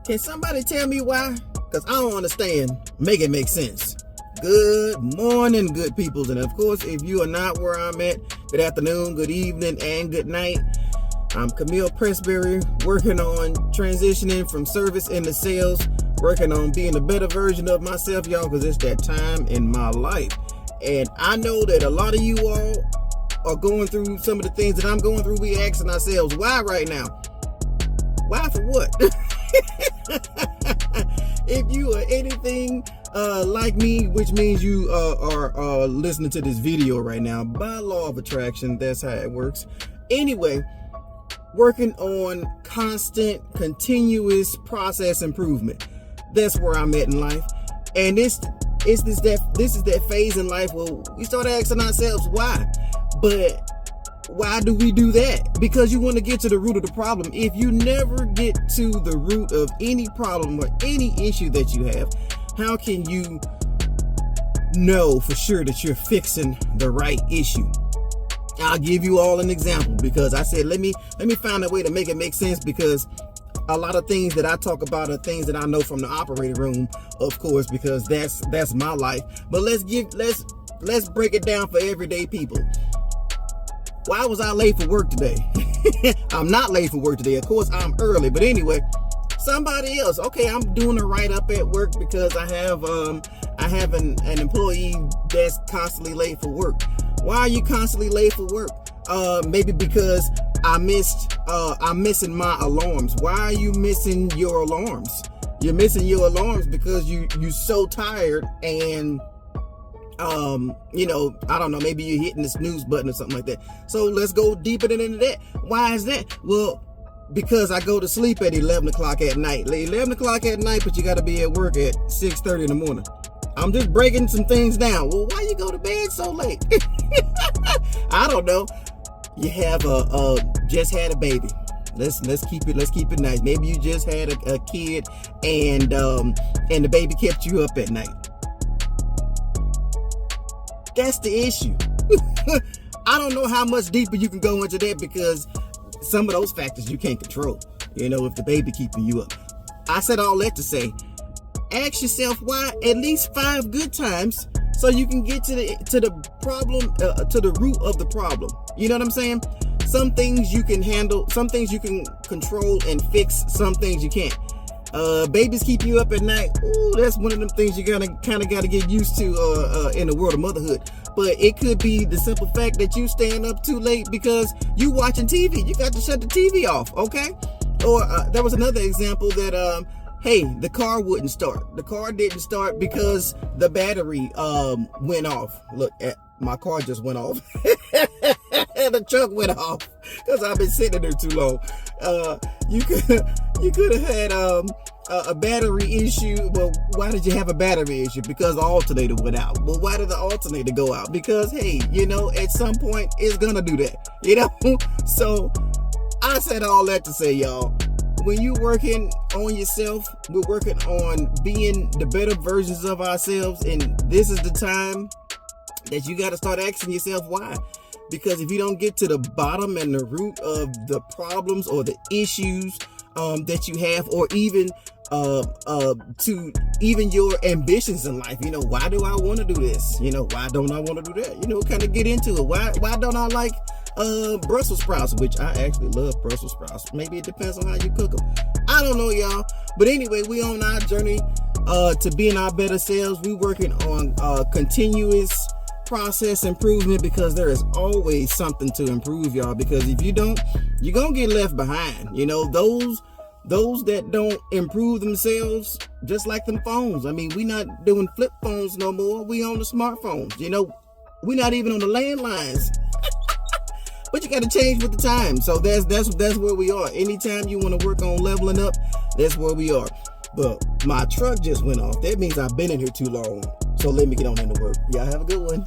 Can somebody tell me why? Because I don't understand. Make it make sense. Good morning, good peoples. And of course, if you are not where I'm at, good afternoon, good evening, and good night. I'm Camille Pressberry, working on transitioning from service into sales, working on being a better version of myself, y'all, because it's that time in my life. And I know that a lot of you all are going through some of the things that I'm going through. We asking ourselves, why right now? Why for what? If you are anything like me, which means you are listening to this video right now, by law of attraction, that's how it works. Anyway, working on constant, continuous process improvement. That's where I'm at in life. And this is that phase in life where we start asking ourselves why. But why do we do that? Because you want to get to the root of the problem. If you never get to the root of any problem or any issue that you have, how can you know for sure that you're fixing the right issue? I'll give you all an example, because I said let me find a way to make it make sense, because a lot of things that I talk about are things that I know from the operating room, of course, because that's my life. But let's break it down for everyday people. Why was I late for work today? I'm not late for work today. Of course, I'm early. But anyway, somebody else. Okay, I'm doing a write-up at work because I have an employee that's constantly late for work. Why are you constantly late for work? Maybe because I'm missing my alarms. Why are you missing your alarms? You're missing your alarms because you're so tired, and I don't know, maybe you're hitting the snooze button or something like that. So let's go deeper into that. Why is that? Well, because I go to sleep at 11 o'clock at night. 11 o'clock at night, but you got to be at work at 6:30 in the morning. I'm just breaking some things down. Well, why you go to bed so late? I don't know. You have just had a baby. Let's keep it nice. Maybe you just had a kid, and the baby kept you up at night. That's the issue. I don't know how much deeper you can go into that, because some of those factors you can't control. If the baby keeping you up. I said all that to say, ask yourself why at least 5 good times, so you can get to the problem, to the root of the problem. You know what I'm saying? Some things you can handle, some things you can control and fix, some things you can't. Babies keep you up at night. Ooh, that's one of them things you gotta get used to in the world of motherhood. But it could be the simple fact that you staying up too late because you watching TV. You got to shut the TV off, okay? Or there was another example that hey, the car wouldn't start. The car didn't start because the battery went off. Look, my car just went off. The truck went off because I've been sitting there too long. You could have had a battery issue. Well, why did you have a battery issue? Because the alternator went out. Well, why did the alternator go out? Because, hey, at some point it's gonna do that. So I said all that to say, y'all, when you're working on yourself, we're working on being the better versions of ourselves, and this is the time that you got to start asking yourself why. Because if you don't get to the bottom and the root of the problems or the issues that you have, or even to even your ambitions in life, why do I want to do this? Why don't I want to do that? Kind of get into it. Why don't I like Brussels sprouts, which I actually love Brussels sprouts. Maybe it depends on how you cook them. I don't know, y'all. But anyway, we on our journey to being our better selves. We working on continuous process improvement, because there is always something to improve, y'all. Because if you don't, you're gonna get left behind. Those that don't improve themselves, just like them phones. I mean, we not doing flip phones no more. We on the smartphones. We not even on the landlines. But you got to change with the time. So that's where we are. Anytime you want to work on leveling up, that's where we are. But my truck just went off. That means I've been in here too long. So let me get on into work. Y'all have a good one.